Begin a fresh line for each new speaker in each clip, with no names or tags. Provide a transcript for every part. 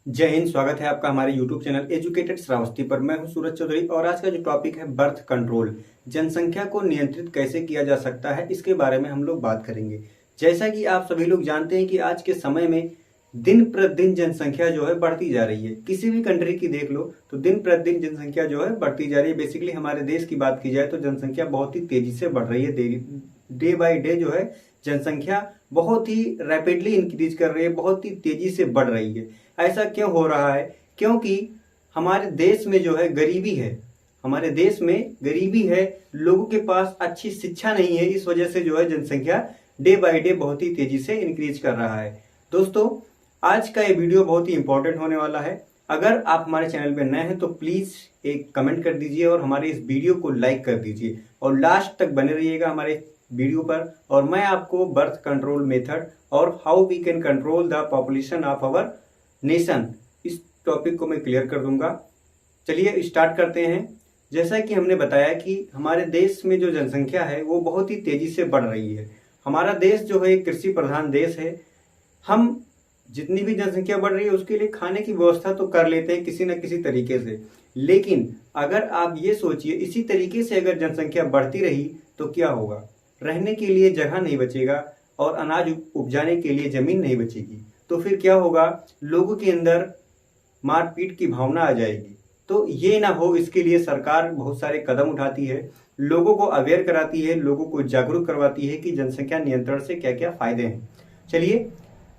जय हिंद। स्वागत है आपका हमारे YouTube चैनल एजुकेटेड श्रावस्ती पर। मैं हूं सूरज चौधरी और आज का जो टॉपिक है बर्थ कंट्रोल, जनसंख्या को नियंत्रित कैसे किया जा सकता है, इसके बारे में हम लोग बात करेंगे। जैसा कि आप सभी लोग जानते हैं कि आज के समय में दिन प्रतिदिन जनसंख्या जो है बढ़ती जा रही है। किसी भी कंट्री की देख लो तो दिन प्रतिदिन जनसंख्या जो है बढ़ती जा रही है। बेसिकली हमारे देश की बात की जाए तो जनसंख्या बहुत ही तेजी से बढ़ रही है। डे बाय डे जो है जनसंख्या बहुत ही रैपिडली इंक्रीज कर रही है, बहुत ही तेजी से बढ़ रही है। ऐसा क्यों हो रहा है? क्योंकि हमारे देश में जो है गरीबी है, हमारे देश में गरीबी है, लोगों के पास अच्छी शिक्षा नहीं है। इस वजह से जो है जनसंख्या डे बाय डे बहुत ही तेजी से इंक्रीज कर रहा है। दोस्तों, आज का ये वीडियो बहुत ही इंपॉर्टेंट होने वाला है। अगर आप हमारे चैनल पे नए हैं तो प्लीज एक कमेंट कर दीजिए और हमारे इस वीडियो को लाइक कर दीजिए और लास्ट तक बने रहिएगा हमारे वीडियो पर। और मैं आपको बर्थ कंट्रोल मेथड और how we can control the population of our nation, इस टॉपिक को मैं क्लियर कर दूंगा। चलिए स्टार्ट करते हैं। जैसा कि हमने बताया कि हमारे देश में जो जनसंख्या है वो बहुत ही तेजी से बढ़ रही है। हमारा देश जो है एक कृषि प्रधान देश है। हम जितनी भी जनसंख्या बढ़ रही है उसके लिए खाने की व्यवस्था तो कर लेते हैं किसी न किसी तरीके से, लेकिन अगर आप ये सोचिए इसी तरीके से अगर जनसंख्या बढ़ती रही तो क्या होगा? रहने के लिए जगह नहीं बचेगा और अनाज उपजाने के लिए जमीन नहीं बचेगी। तो फिर क्या होगा? लोगों के अंदर मारपीट की भावना आ जाएगी। तो ये ना हो, इसके लिए सरकार बहुत सारे कदम उठाती है, लोगों को अवेयर कराती है, लोगों को जागरूक करवाती है कि जनसंख्या नियंत्रण से क्या क्या फायदे हैं। चलिए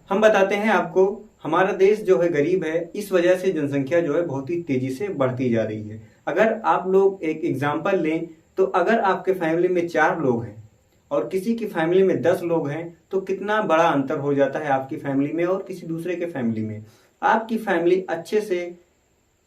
हम बताते हैं आपको। हमारा देश जो है गरीब है, इस वजह से जनसंख्या जो है बहुत ही तेजी से बढ़ती जा रही है। अगर आप लोग एक एग्जाम्पल लें तो अगर आपके फैमिली में 4 लोग हैं और किसी की फैमिली में 10 लोग हैं तो कितना बड़ा अंतर हो जाता है आपकी फैमिली में और किसी दूसरे के फैमिली में। आपकी फैमिली अच्छे से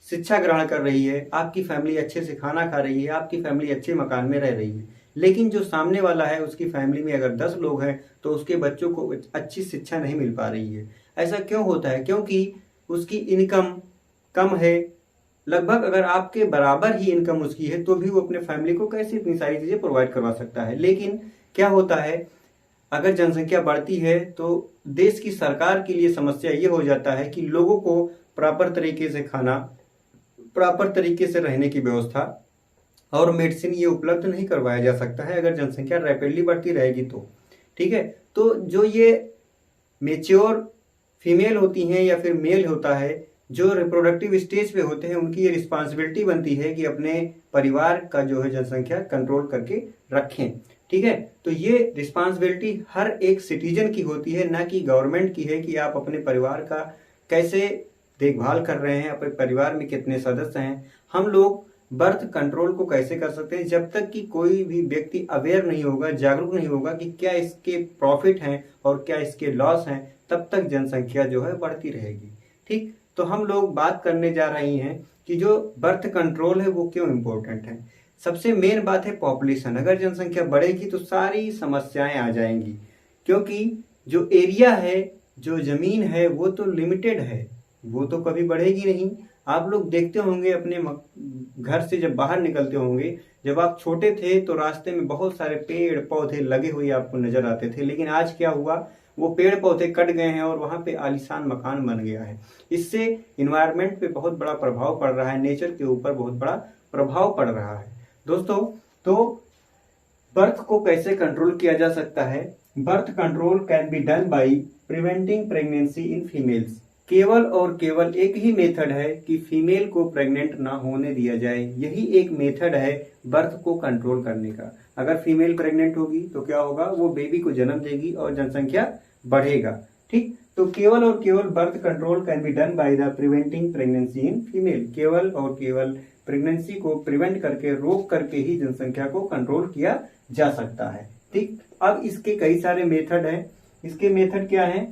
शिक्षा ग्रहण कर रही है, आपकी फैमिली अच्छे से खाना खा रही है, आपकी फैमिली अच्छे मकान में रह रही है, लेकिन जो सामने वाला है उसकी फैमिली में अगर 10 लोग हैं तो उसके बच्चों को अच्छी शिक्षा नहीं मिल पा रही है। ऐसा क्यों होता है? क्योंकि उसकी इनकम कम है। लगभग अगर आपके बराबर ही इनकम उसकी है तो भी वो अपने फैमिली को कैसे इतनी सारी चीजें प्रोवाइड करवा सकता है। लेकिन क्या होता है, अगर जनसंख्या बढ़ती है तो देश की सरकार के लिए समस्या ये हो जाता है कि लोगों को प्रॉपर तरीके से खाना, प्रॉपर तरीके से रहने की व्यवस्था और मेडिसिन ये उपलब्ध नहीं करवाया जा सकता है अगर जनसंख्या रैपिडली बढ़ती रहेगी तो। ठीक है, तो जो ये मेच्योर फीमेल होती हैं या फिर मेल होता है, जो रिप्रोडक्टिव स्टेज पे होते हैं, उनकी ये रिस्पॉन्सिबिलिटी बनती है कि अपने परिवार का जो है जनसंख्या कंट्रोल करके रखें। ठीक है, तो ये रिस्पॉन्सिबिलिटी हर एक सिटीजन की होती है, ना कि गवर्नमेंट की है कि आप अपने परिवार का कैसे देखभाल कर रहे हैं, अपने परिवार में कितने सदस्य हैं। हम लोग बर्थ कंट्रोल को कैसे कर सकते हैं? जब तक कि कोई भी व्यक्ति अवेयर नहीं होगा, जागरूक नहीं होगा कि क्या इसके प्रॉफिट हैं और क्या इसके लॉस हैं, तब तक जनसंख्या जो है बढ़ती रहेगी। ठीक, तो हम लोग बात करने जा रहे हैं कि जो बर्थ कंट्रोल है वो क्यों इम्पोर्टेंट है। सबसे मेन बात है पॉपुलेशन। अगर जनसंख्या बढ़ेगी तो सारी समस्याएं आ जाएंगी, क्योंकि जो एरिया है, जो जमीन है, वो तो लिमिटेड है, वो तो कभी बढ़ेगी नहीं। आप लोग देखते होंगे अपने घर से जब बाहर निकलते होंगे, जब आप छोटे थे तो रास्ते में बहुत सारे पेड़ पौधे लगे हुए आपको नजर आते थे, लेकिन आज क्या हुआ? वो पेड़ पौधे कट गए हैं और वहां पे आलीशान मकान बन गया है। इससे इन्वायरमेंट पे बहुत बड़ा प्रभाव पड़ रहा है, नेचर के ऊपर बहुत बड़ा प्रभाव पड़ रहा है। दोस्तों, तो बर्थ को कैसे कंट्रोल किया जा सकता है? Birth control can be done by preventing pregnancy in females. केवल और केवल एक ही मेथड है कि फीमेल को प्रेग्नेंट ना होने दिया जाए। यही एक मेथड है बर्थ को कंट्रोल करने का। अगर फीमेल प्रेग्नेंट होगी तो क्या होगा? वो बेबी को जन्म देगी और जनसंख्या बढ़ेगा। ठीक, तो केवल और केवल birth control can be done by the preventing pregnancy in female. केवल और केवल प्रेगनेंसी को प्रिवेंट करके, रोक करके ही जनसंख्या को कंट्रोल किया जा सकता है। ठीक, अब इसके कई सारे मेथड हैं। इसके मेथड क्या है?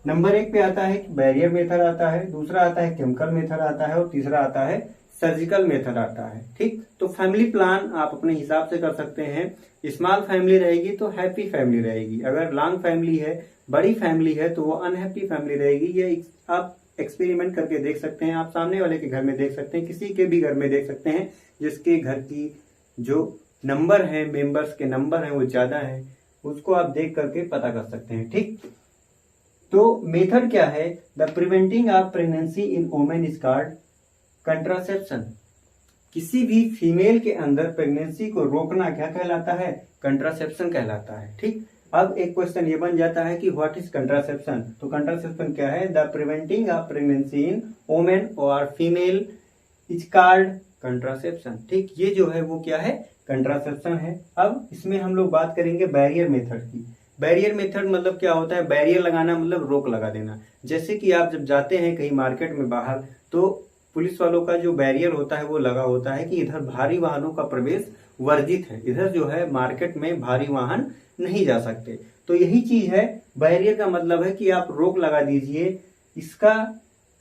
नंबर 1 पे आता है बैरियर मेथड आता है, दूसरा आता है केमिकल मेथड आता है और तीसरा आता है सर्जिकल मेथड आता है। ठीक, तो फैमिली प्लान आप अपने हिसाब से कर सकते हैं। स्मॉल फैमिली रहेगी तो हैप्पी फैमिली रहेगी, अगर लॉन्ग फैमिली है, बड़ी फैमिली है, तो वो अनहैप्पी फैमिली रहेगी। ये आप एक्सपेरिमेंट करके देख सकते हैं, आप सामने वाले के घर में देख सकते हैं, किसी के भी घर में देख सकते हैं जिसके घर की जो नंबर है, मेंबर्स के नंबर है वो ज्यादा है, उसको आप देख करके पता कर सकते हैं। ठीक, तो मेथड क्या है, the preventing of pregnancy in women is called contraception. किसी भी फीमेल के अंदर प्रेगनेंसी को रोकना क्या कहलाता है, कंट्रासेप्शन कहलाता है। ठीक, अब एक क्वेश्चन ये बन जाता है कि व्हाट इज कंट्रासेप्शन। तो कंट्रासेप्शन क्या है, the preventing of pregnancy in women और फीमेल इज कॉल्ड कंट्रासेप्शन। ठीक, ये जो है वो क्या है, कंट्रासेप्शन है। अब इसमें हम लोग बात करेंगे बैरियर मेथड की। बैरियर मेथड मतलब क्या होता है, बैरियर लगाना मतलब रोक लगा देना। जैसे कि आप जब जाते हैं कहीं मार्केट में बाहर, तो पुलिस वालों का जो बैरियर होता है वो लगा होता है कि इधर भारी वाहनों का प्रवेश वर्जित है, इधर जो है मार्केट में भारी वाहन नहीं जा सकते। तो यही चीज है, बैरियर का मतलब है कि आप रोक लगा दीजिए। इसका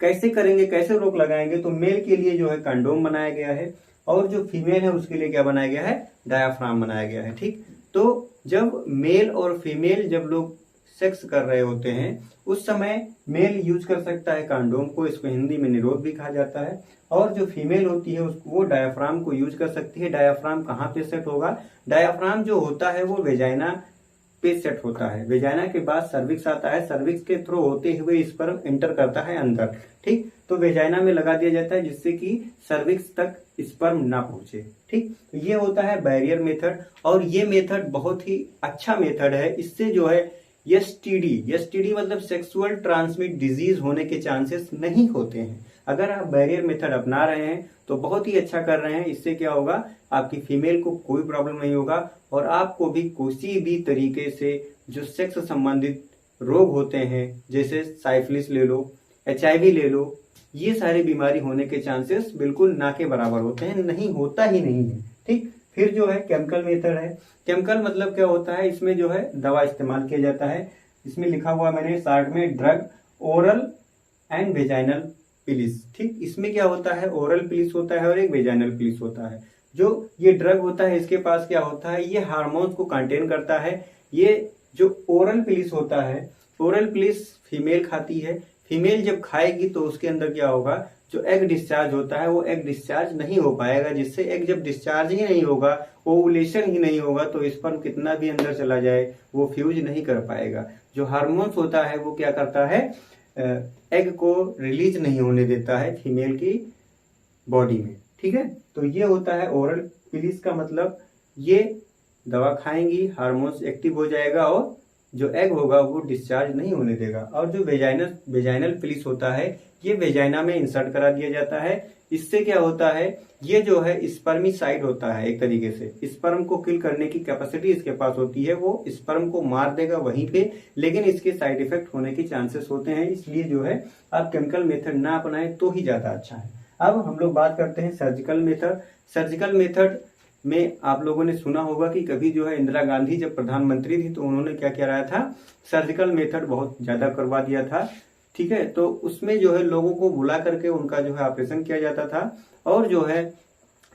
कैसे करेंगे, कैसे रोक लगाएंगे, तो मेल के लिए जो है कंडोम बनाया गया है और जो फीमेल है उसके लिए क्या बनाया गया है, डायाफ्राम बनाया गया है। ठीक, तो जब मेल और फीमेल जब लोग सेक्स कर रहे होते हैं उस समय मेल यूज कर सकता है कंडोम को, इसको हिंदी में निरोध भी कहा जाता है, और जो फीमेल होती है उसको वो डायाफ्राम को यूज कर सकती है। डायाफ्राम कहाँ पे सेट होगा, डायाफ्राम जो होता है वो वेजाइना पे सेट होता है। वेजाइना के बाद सर्विक्स आता है, सर्विक्स के थ्रू होते हुए स्पर्म एंटर करता है अंदर। ठीक, तो वेजाइना में लगा दिया जाता है जिससे कि सर्विक्स तक स्पर्म ना पहुंचे। ठीक, तो ये होता है बैरियर मेथड, और ये मेथड बहुत ही अच्छा मेथड है। इससे जो है एसटीडी मतलब सेक्सुअल ट्रांसमिट डिजीज होने के चांसेस नहीं होते हैं। अगर आप बैरियर मेथड अपना रहे हैं तो बहुत ही अच्छा कर रहे हैं। इससे क्या होगा, आपकी फीमेल को कोई प्रॉब्लम नहीं होगा और आपको भी किसी भी तरीके से जो सेक्स संबंधित रोग होते हैं, जैसे साइफिलिस ले लो, HIV ले लो, ये सारी बीमारी होने के चांसेस बिल्कुल ना के बराबर होते हैं, नहीं होता ही नहीं है। ठीक, फिर जो है केमिकल मेथड है। केमिकल मतलब क्या होता है, इसमें जो है दवा इस्तेमाल किया जाता है। इसमें लिखा हुआ मैंने शार्ट में drug oral and vaginal please. ठीक, इसमें क्या होता है, ओरल पिलिस होता है और एक वेजाइनल पिलिस होता है। जो ये ड्रग होता है इसके पास क्या होता है, ये हार्मोन्स को कंटेन करता है। ये जो ओरल पिलिस होता है, ओरल पिलिस फीमेल खाती है। फीमेल जब खाएगी तो उसके अंदर क्या होगा, जो एग डिस्चार्ज होता है वो एग डिस्चार्ज नहीं हो पाएगा, जिससे एग जब डिस्चार्ज ही नहीं होगा, ओवुलेशन ही नहीं होगा, तो स्पर्म कितना भी अंदर चला जाए वो फ्यूज नहीं कर पाएगा। जो हार्मोन्स होता है वो क्या करता है, एग को रिलीज नहीं होने देता है फीमेल की बॉडी में। ठीक है, तो ये होता है ओरल पिलिस का मतलब, ये दवा खाएंगी, हार्मोन्स एक्टिव हो जाएगा और जो एग होगा वो डिस्चार्ज नहीं होने देगा। और जो वेजाइनल पिलिस होता है ये वेजाइना में इंसर्ट करा दिया जाता है। इससे क्या होता है, ये जो है स्पर्मिसाइड होता है, एक तरीके से स्पर्म को किल करने की कैपेसिटी इसके पास होती है, वो स्पर्म को मार देगा वहीं पे, लेकिन इसके साइड इफेक्ट होने के चांसेस होते हैं। इसलिए जो है आप केमिकल मेथड ना अपनाएं तो ही ज्यादा अच्छा है। अब हम लोग बात करते हैं सर्जिकल मेथड। सर्जिकल मेथड में आप लोगों ने सुना होगा कि कभी जो है इंदिरा गांधी जब प्रधानमंत्री थी तो उन्होंने क्या कराया था, सर्जिकल मेथड बहुत ज्यादा करवा दिया था। ठीक है, तो उसमें जो है लोगों को बुला करके उनका जो है ऑपरेशन किया जाता था और जो है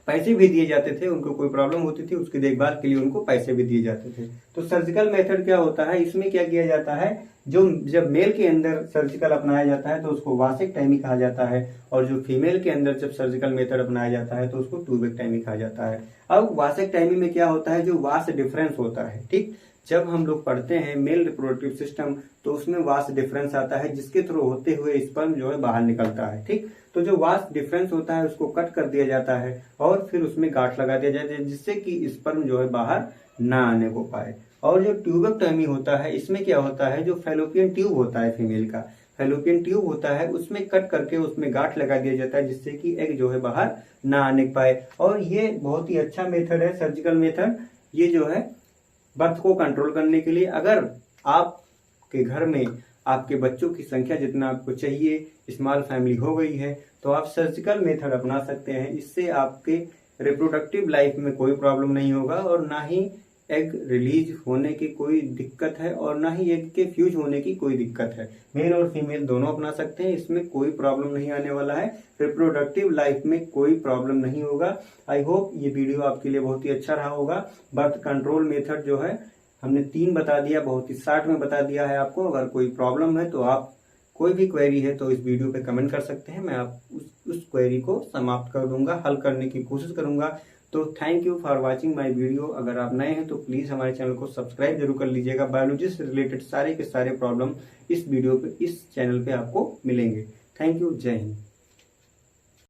पैसे भी दिए जाते थे। उनको कोई प्रॉब्लम होती थी उसकी देखभाल के लिए उनको पैसे भी दिए जाते थे। तो सर्जिकल मेथड क्या होता है, इसमें क्या किया जाता है, जो जब मेल के अंदर सर्जिकल अपनाया जाता है तो उसको वासेक्टोमी कहा जाता है, और जो फीमेल के अंदर जब सर्जिकल मेथड अपनाया जाता है तो उसको ट्यूबेक्टोमी कहा जाता है। अब वासेक्टोमी में क्या होता है, जो वास डिफरेंस होता है। ठीक, जब हम लोग पढ़ते हैं मेल रिप्रोडक्टिव सिस्टम तो उसमें वास डिफरेंस आता है, जिसके थ्रू होते हुए स्पर्म जो है बाहर निकलता है। ठीक, तो जो वास डिफरेंस होता है उसको कट कर दिया जाता है और फिर उसमें गांठ लगा दिया जाता है, जिससे कि स्पर्म जो है बाहर ना आने को पाए। और जो ट्यूबेक्टोमी होता है इसमें क्या होता है, जो फैलोपियन ट्यूब होता है फीमेल का, फैलोपियन ट्यूब होता है उसमें कट करके उसमें गांठ लगा दिया जाता है, जिससे कि एग जो है बाहर ना आने पाए। और ये बहुत ही अच्छा मेथड है सर्जिकल मेथड, ये जो है बर्थ को कंट्रोल करने के लिए। अगर आपके घर में आपके बच्चों की संख्या जितना आपको चाहिए, स्मॉल फैमिली हो गई है, तो आप सर्जिकल मेथड अपना सकते हैं। इससे आपके रिप्रोडक्टिव लाइफ में कोई प्रॉब्लम नहीं होगा और ना ही एग रिलीज होने की कोई दिक्कत है और ना ही एग के फ्यूज होने की कोई दिक्कत है। मेल और फीमेल दोनों अपना सकते हैं, इसमें कोई प्रॉब्लम नहीं आने वाला है, रिप्रोडक्टिव लाइफ में कोई प्रॉब्लम नहीं होगा। आई होप ये वीडियो आपके लिए बहुत ही अच्छा रहा होगा। बर्थ कंट्रोल मेथड जो है हमने 3 बता दिया, बहुत ही शॉर्ट में बता दिया है आपको। अगर कोई प्रॉब्लम है तो आप कोई भी क्वेरी है तो इस वीडियो पे कमेंट कर सकते हैं, मैं आप उस क्वेरी को समाप्त कर दूंगा, हल करने की कोशिश करूंगा। तो thank you for watching my video. अगर आप नए हैं तो प्लीज़ हमारे चैनल को सब्सक्राइब जरूर कर लीजिएगा। बायोलॉजी से रिलेटेड सारे के सारे प्रॉब्लम इस वीडियो पे, इस चैनल पे आपको मिलेंगे। Thank you. जय हिंद।